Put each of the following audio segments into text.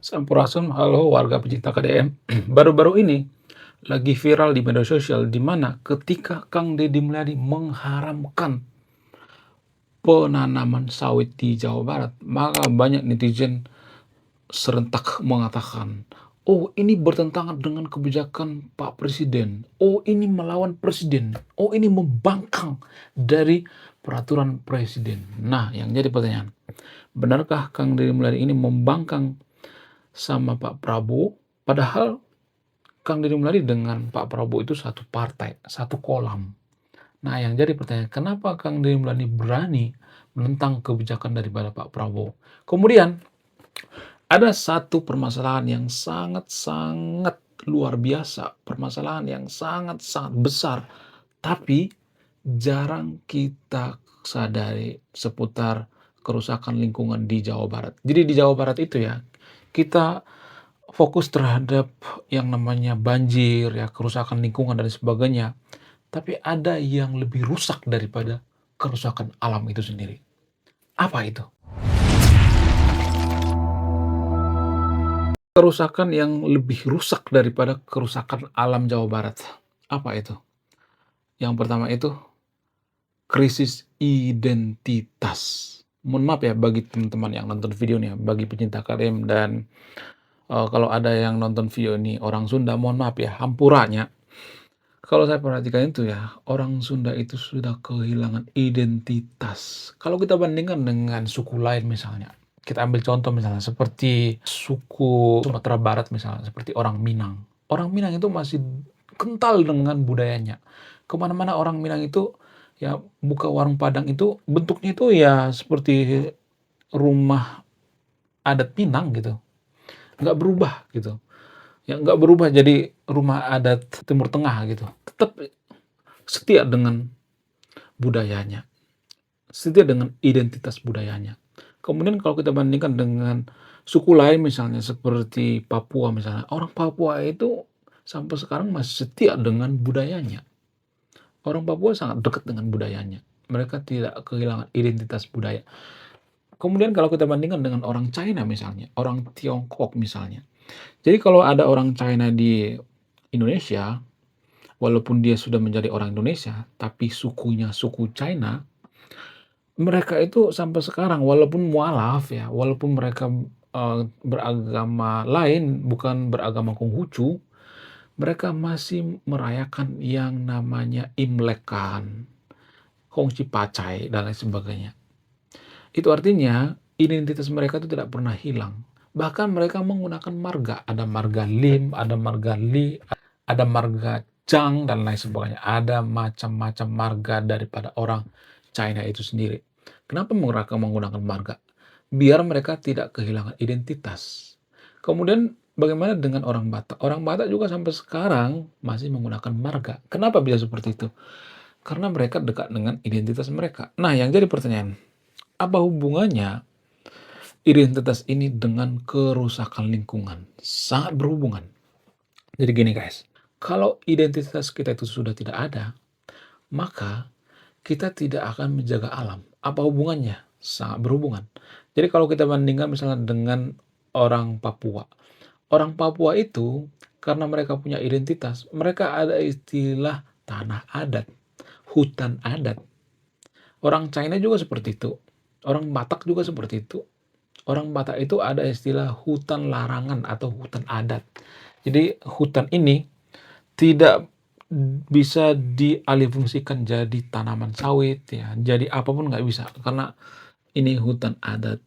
Sampurasun, halo warga pecinta KDM. Baru-baru ini lagi viral di media sosial di mana ketika Kang Deddy Mulyadi mengharamkan penanaman sawit di Jawa Barat, maka banyak netizen serentak mengatakan, "Oh, ini bertentangan dengan kebijakan Pak Presiden. Oh, ini melawan presiden. Oh, ini membangkang dari peraturan presiden." Nah, yang jadi pertanyaan, benarkah Kang Deddy Mulyadi ini membangkang sama Pak Prabowo? Padahal Kang Deddy Mulyadi dengan Pak Prabowo itu satu partai, satu kolam. Nah, yang jadi pertanyaan, kenapa Kang Deddy Mulyadi berani menentang kebijakan daripada Pak Prabowo? Kemudian, ada satu permasalahan yang sangat-sangat luar biasa, permasalahan yang sangat-sangat besar, tapi jarang kita sadari seputar kerusakan lingkungan di Jawa Barat. Jadi di Jawa Barat itu ya, kita fokus terhadap yang namanya banjir, ya, kerusakan lingkungan dan sebagainya. Tapi ada yang lebih rusak daripada kerusakan alam itu sendiri. Apa itu? Kerusakan yang lebih rusak daripada kerusakan alam Jawa Barat. Apa itu? Yang pertama itu krisis identitas. Mohon maaf ya bagi teman-teman yang nonton video nih ya, bagi pecinta KDM dan kalau ada yang nonton video ini orang Sunda, mohon maaf ya, hampuranya. Kalau saya perhatikan itu ya, orang Sunda itu sudah kehilangan identitas. Kalau kita bandingkan dengan suku lain misalnya, kita ambil contoh misalnya seperti suku Sumatera Barat misalnya, seperti orang Minang. Orang Minang itu masih kental dengan budayanya. Kemana-mana orang Minang itu ya buka warung Padang itu bentuknya itu ya seperti rumah adat Minang gitu, nggak berubah gitu. Ya nggak berubah jadi rumah adat Timur Tengah gitu. Tetap setia dengan budayanya, setia dengan identitas budayanya. Kemudian kalau kita bandingkan dengan suku lain misalnya seperti Papua misalnya, orang Papua itu sampai sekarang masih setia dengan budayanya. Orang Papua sangat dekat dengan budayanya. Mereka tidak kehilangan identitas budaya. Kemudian kalau kita bandingkan dengan orang China misalnya, orang Tiongkok misalnya. Jadi kalau ada orang China di Indonesia, walaupun dia sudah menjadi orang Indonesia, tapi sukunya suku China, mereka itu sampai sekarang walaupun mualaf ya, walaupun mereka, beragama lain, bukan beragama Konghucu, mereka masih merayakan yang namanya Imlek-an, Hongqi Pacai, dan lain sebagainya. Itu artinya identitas mereka itu tidak pernah hilang. Bahkan mereka menggunakan marga, ada marga Lim, ada marga Li, ada marga Zhang, dan lain sebagainya. Ada macam-macam marga daripada orang China itu sendiri. Kenapa mereka menggunakan marga? Biar mereka tidak kehilangan identitas. Kemudian bagaimana dengan orang Batak? Orang Batak juga sampai sekarang masih menggunakan marga. Kenapa bisa seperti itu? Karena mereka dekat dengan identitas mereka. Nah, yang jadi pertanyaan, apa hubungannya identitas ini dengan kerusakan lingkungan? Sangat berhubungan. Jadi gini guys, kalau identitas kita itu sudah tidak ada, maka kita tidak akan menjaga alam. Apa hubungannya? Sangat berhubungan. Jadi kalau kita bandingkan misalnya dengan orang Papua. Orang Papua itu karena mereka punya identitas, mereka ada istilah tanah adat, hutan adat. Orang China juga seperti itu. Orang Batak juga seperti itu. Orang Batak itu ada istilah hutan larangan atau hutan adat. Jadi hutan ini tidak bisa dialihfungsikan jadi tanaman sawit ya, jadi apapun nggak bisa karena ini hutan adat.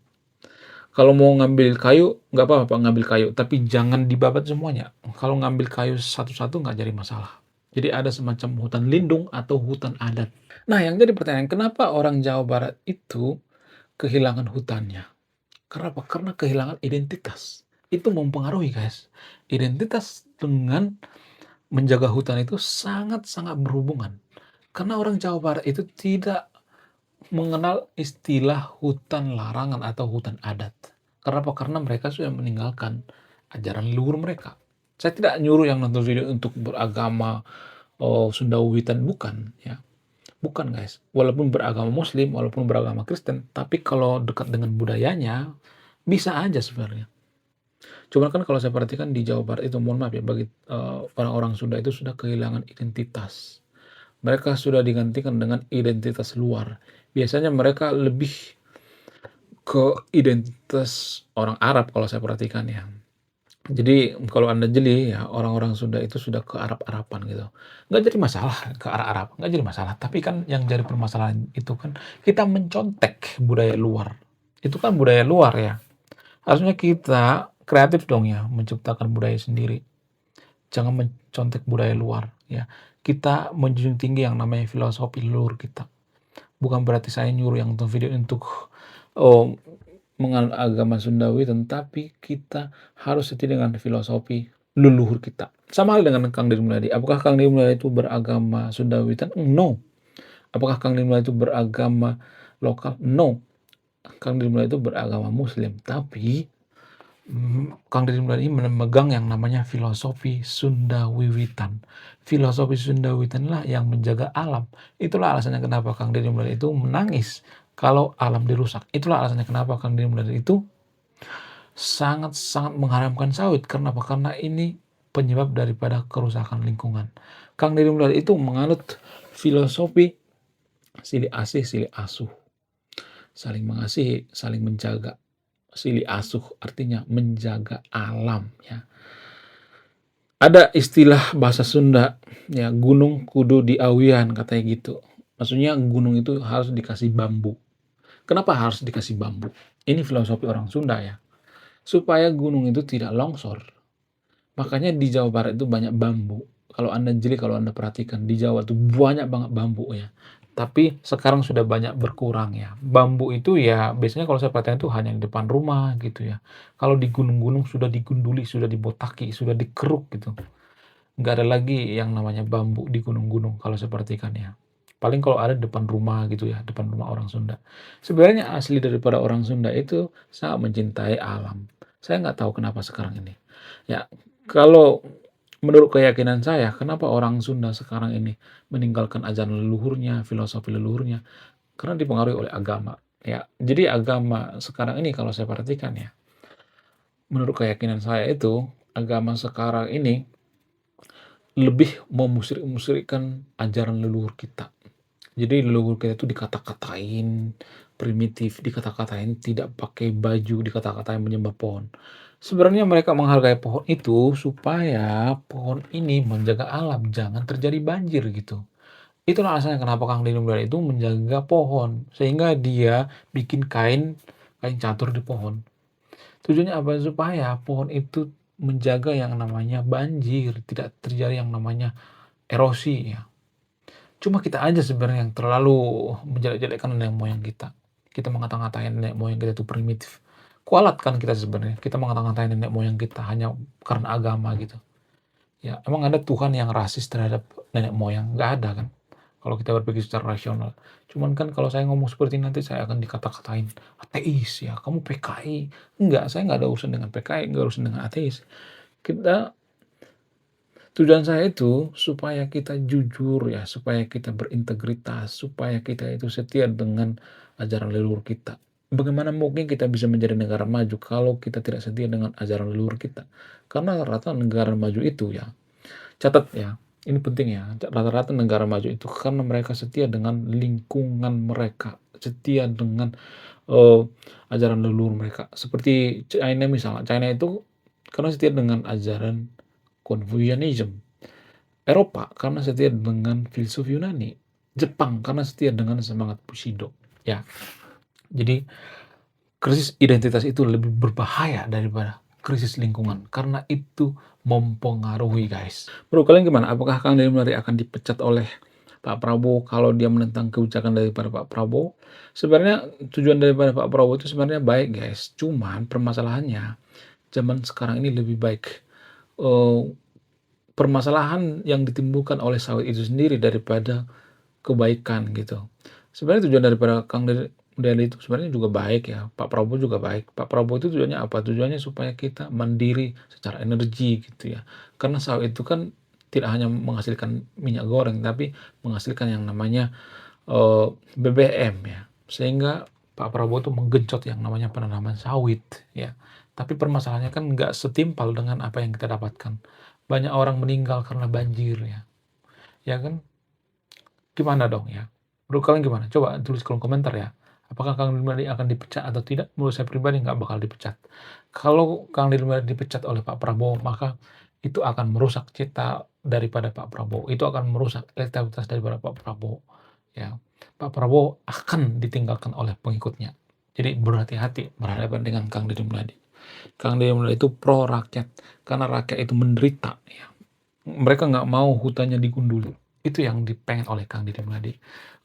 Kalau mau ngambil kayu, nggak apa-apa ngambil kayu, tapi jangan dibabat semuanya. Kalau ngambil kayu satu-satu nggak jadi masalah. Jadi ada semacam hutan lindung atau hutan adat. Nah, yang jadi pertanyaan, kenapa orang Jawa Barat itu kehilangan hutannya? Kenapa? Karena kehilangan identitas. Itu mempengaruhi, guys. Identitas dengan menjaga hutan itu sangat-sangat berhubungan. Karena orang Jawa Barat itu tidak mengenal istilah hutan larangan atau hutan adat. Kenapa? Karena mereka sudah meninggalkan ajaran leluhur mereka. Saya tidak nyuruh yang nonton video untuk beragama Sunda Wiwitan, bukan ya. Bukan guys. Walaupun beragama Muslim, walaupun beragama Kristen, tapi kalau dekat dengan budayanya bisa aja sebenarnya. Cuman kan kalau saya perhatikan di Jawa Barat itu, mohon maaf ya, bagi, orang-orang Sunda itu sudah kehilangan identitas. Mereka sudah digantikan dengan identitas luar. Biasanya mereka lebih ke identitas orang Arab kalau saya perhatikan ya. Jadi kalau Anda jeli ya, orang-orang Sunda itu sudah ke Arab-Araban gitu. Nggak jadi masalah ke Arab-Arab, nggak jadi masalah. Tapi kan yang jadi permasalahan itu kan kita mencontek budaya luar. Itu kan budaya luar ya. Harusnya kita kreatif dong ya, menciptakan budaya sendiri. Jangan mencontek budaya luar ya. Kita menjunjung tinggi yang namanya filosofi leluhur kita. Bukan berarti saya nyuruh yang nonton video untuk, oh, menganut agama Sundawi, tetapi kita harus setia dengan filosofi leluhur kita. Sama hal dengan Kang Deddy Mulyadi. Apakah Kang Deddy Mulyadi itu beragama Sundawitan? No. Apakah Kang Deddy Mulyadi itu beragama lokal? No. Kang Deddy Mulyadi itu beragama Muslim. Tapi Kang Deddy Mulyadi memegang yang namanya filosofi Sundawiwitan. Filosofi Sundawiwitan lah yang menjaga alam. Itulah alasannya kenapa Kang Deddy Mulyadi itu menangis kalau alam dirusak. Itulah alasannya kenapa Kang Deddy Mulyadi itu sangat-sangat mengharamkan sawit. Karena apa? Karena ini penyebab daripada kerusakan lingkungan. Kang Deddy Mulyadi itu menganut filosofi silih asih, silih asuh. Saling mengasihi, saling menjaga. Silih asuh artinya menjaga alam ya. Ada istilah bahasa Sunda ya, gunung kudu diawian katanya gitu. Maksudnya gunung itu harus dikasih bambu. Kenapa harus dikasih bambu? Ini filosofi orang Sunda ya. Supaya gunung itu tidak longsor. Makanya di Jawa Barat itu banyak bambu. Kalau Anda jeli, kalau Anda perhatikan di Jawa itu banyak banget bambu ya. Tapi sekarang sudah banyak berkurang ya. Bambu itu ya biasanya kalau saya perhatikan itu hanya di depan rumah gitu ya. Kalau di gunung-gunung sudah digunduli, sudah dibotaki, sudah dikeruk gitu. Nggak ada lagi yang namanya bambu di gunung-gunung kalau saya perhatikan ya. Paling kalau ada depan rumah gitu ya, depan rumah orang Sunda. Sebenarnya asli daripada orang Sunda itu sangat mencintai alam. Saya nggak tahu kenapa sekarang ini. Ya, kalau menurut keyakinan saya, kenapa orang Sunda sekarang ini meninggalkan ajaran leluhurnya, filosofi leluhurnya? Karena dipengaruhi oleh agama. Ya, jadi agama sekarang ini kalau saya perhatikan ya, menurut keyakinan saya itu agama sekarang ini lebih memusyrik-musyrikkan ajaran leluhur kita. Jadi leluhur kita itu dikata-katain primitif, dikata-katain tidak pakai baju, dikata-katain menyembah pohon. Sebenarnya mereka menghargai pohon itu supaya pohon ini menjaga alam, jangan terjadi banjir gitu. Itulah alasannya kenapa Kang Deddy Mulyadi itu menjaga pohon, sehingga dia bikin kain kain catur di pohon. Tujuannya apa? Supaya pohon itu menjaga yang namanya banjir, tidak terjadi yang namanya erosi ya. Cuma kita aja sebenarnya yang terlalu menjelek-jelekkan nenek moyang kita. Kita mengata-ngatain nenek moyang kita itu primitif. Kualat kan kita sebenarnya. Kita mengata-ngatain nenek moyang kita hanya karena agama gitu. Ya, emang ada Tuhan yang rasis terhadap nenek moyang? Nggak ada kan? Kalau kita berpikir secara rasional. Cuman kan kalau saya ngomong seperti ini nanti saya akan dikata-katain ateis ya, kamu PKI. Enggak, saya nggak ada urusan dengan PKI, nggak ada urusan dengan ateis. Kita Tujuan saya itu supaya kita jujur ya, supaya kita berintegritas, supaya kita itu setia dengan ajaran leluhur kita. Bagaimana mungkin kita bisa menjadi negara maju kalau kita tidak setia dengan ajaran leluhur kita? Karena rata-rata negara maju itu ya, catat ya, ini penting ya, rata-rata negara maju itu karena mereka setia dengan lingkungan mereka, setia dengan eh, ajaran leluhur mereka. Seperti China misalnya, China itu karena setia dengan ajaran Confucianism. Eropa karena setia dengan filsuf Yunani. Jepang karena setia dengan semangat Bushido. Ya, jadi krisis identitas itu lebih berbahaya daripada krisis lingkungan karena itu mempengaruhi guys. Menurut kalian gimana? Apakah Kang Deddy Mulyadi akan dipecat oleh Pak Prabowo kalau dia menentang kebijakan daripada Pak Prabowo? Sebenarnya tujuan daripada Pak Prabowo itu sebenarnya baik guys. Cuman permasalahannya zaman sekarang ini lebih baik eh, permasalahan yang ditimbulkan oleh sawit itu sendiri daripada kebaikan gitu. Sebenarnya tujuan daripada Kang Deddy itu sebenarnya juga baik ya. Pak Prabowo juga baik. Pak Prabowo itu tujuannya apa? Tujuannya supaya kita mandiri secara energi gitu ya. Karena sawit itu kan tidak hanya menghasilkan minyak goreng tapi menghasilkan yang namanya BBM ya. Sehingga Pak Prabowo itu menggencot yang namanya penanaman sawit ya. Tapi permasalahannya kan nggak setimpal dengan apa yang kita dapatkan. Banyak orang meninggal karena banjir ya kan? Gimana dong ya? Menurut kalian gimana? Coba tulis kolom komentar ya. Apakah Kang Deddy akan dipecat atau tidak? Menurut saya pribadi nggak bakal dipecat. Kalau Kang Deddy dipecat oleh Pak Prabowo, maka itu akan merusak cita daripada Pak Prabowo. Itu akan merusak elektabilitas daripada Pak Prabowo. Ya, Pak Prabowo akan ditinggalkan oleh pengikutnya. Jadi berhati-hati berhadapan dengan Kang Deddy Mulyadi. Kang Deddy Mulyadi itu pro rakyat, karena rakyat itu menderita. Ya. Mereka nggak mau hutannya digunduli. Itu yang dipengen oleh Kang Deddy Mulyadi.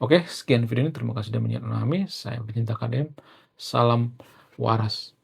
Oke, sekian video ini. Terima kasih sudah menonton kami. Saya pecinta KDM. Salam waras.